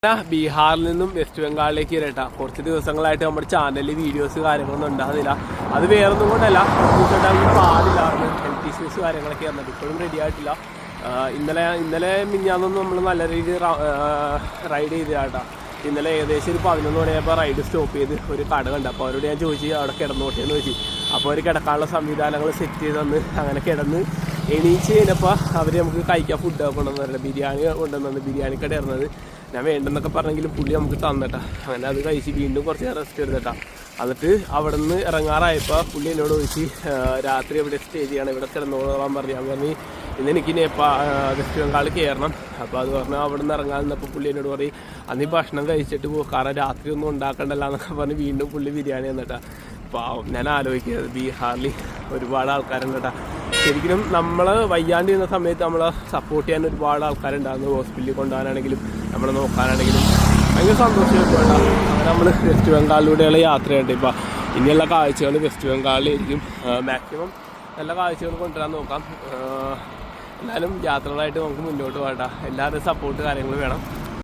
ബീഹാറിൽ നിന്നും വെസ്റ്റ് ബംഗാളിലേക്ക് വരട്ടാ. കുറച്ച് ദിവസങ്ങളായിട്ട് നമ്മുടെ ചാനലിൽ വീഡിയോസ് കാര്യങ്ങളൊന്നും ഉണ്ടാകുന്നില്ല. അത് വേറൊന്നും കൊണ്ടല്ല, പാടില്ലായിരുന്നു, ഹെൽത്ത് ഇഷ്യൂസ് കാര്യങ്ങളൊക്കെ ആയിരുന്നത്. ഇപ്പോഴും റെഡി ആയിട്ടില്ല. ഇന്നലെ മിഞ്ഞാന്നൊന്നും നമ്മൾ നല്ല രീതിയിൽ റൈഡ് ചെയ്തതാട്ടാ. ഇന്നലെ ഏകദേശം ഒരു 11 മണിയായപ്പോൾ റൈഡ് സ്റ്റോപ്പ് ചെയ്ത് ഒരു കട കണ്ട്. അപ്പോൾ അവരോട് ഞാൻ ചോദിച്ചു അവിടെ കിടന്നോട്ടേന്ന് ചോദിച്ചു. അപ്പോൾ അവർ കിടക്കാനുള്ള സംവിധാനങ്ങൾ സെറ്റ് ചെയ്ത് തന്ന് അങ്ങനെ കിടന്ന് എണീച്ച് കഴിഞ്ഞപ്പോൾ അവർ നമുക്ക് കഴിക്കാൻ ഫുഡൊക്കെ കൊണ്ടുവന്നിട്ടുണ്ട്. ബിരിയാണി കൊണ്ടുവന്നത്, ബിരിയാണി കട ഇറങ്ങുന്നത്. ഞാൻ വേണ്ടെന്നൊക്കെ പറഞ്ഞെങ്കിലും പുള്ളി നമുക്ക് തന്നിട്ടാ. അങ്ങനെ അത് കഴിച്ച് വീണ്ടും കുറച്ച് നേരം റെസ്റ്റ് എടുത്തിട്ടാ. എന്നിട്ട് അവിടെ നിന്ന് ഇറങ്ങാറായപ്പോൾ പുള്ളി എന്നോട് ചോദിച്ച് രാത്രി എവിടെ സ്റ്റേ ചെയ്യണം, ഇവിടെ കിടന്നോളാൻ പറഞ്ഞു. ഞാൻ പറഞ്ഞു ഇന്ന് എനിക്ക് വെസ്റ്റ് ബംഗാൾ കയറണം. അപ്പോൾ അത് പറഞ്ഞാൽ അവിടെ നിന്ന് ഇറങ്ങാൻ നിന്നപ്പോൾ പുള്ളി എന്നോട് പറയും അന്ന് ഭക്ഷണം കഴിച്ചിട്ട് പോകും, കാരണം രാത്രി ഒന്നും ഉണ്ടാക്കണ്ടല്ല എന്നൊക്കെ പറഞ്ഞ് വീണ്ടും പുള്ളി ബിരിയാണി തന്നിട്ടാ. പാവം, ഞാൻ ആലോചിക്കുന്നത് ബീഹാറിൽ ഒരുപാട് ആൾക്കാരുണ്ട് കേട്ടോ. ശരിക്കും നമ്മൾ വയ്യാണ്ടിരുന്ന സമയത്ത് നമ്മളെ സപ്പോർട്ട് ചെയ്യാൻ ഒരുപാട് ആൾക്കാരുണ്ടായിരുന്നു. ഹോസ്പിറ്റലിൽ കൊണ്ടുപോകാനാണെങ്കിലും നമ്മളെ നോക്കാനാണെങ്കിലും ഭയങ്കര സന്തോഷമായിട്ട് വേണ്ട. അങ്ങനെ നമ്മൾ വെസ്റ്റ് ബംഗാളിലൂടെയുള്ള യാത്രയുണ്ട്. ഇപ്പോൾ ഇനിയുള്ള കാഴ്ചകൾ വെസ്റ്റ് ബംഗാളിലായിരിക്കും. മാക്സിമം നല്ല കാഴ്ചകൾ കൊണ്ടുവരാൻ നോക്കാം. എന്നാലും യാത്രകളായിട്ട് നമുക്ക് മുന്നോട്ട് പോകണ്ട. എല്ലാവരുടെയും സപ്പോർട്ട് കാര്യങ്ങൾ വേണം.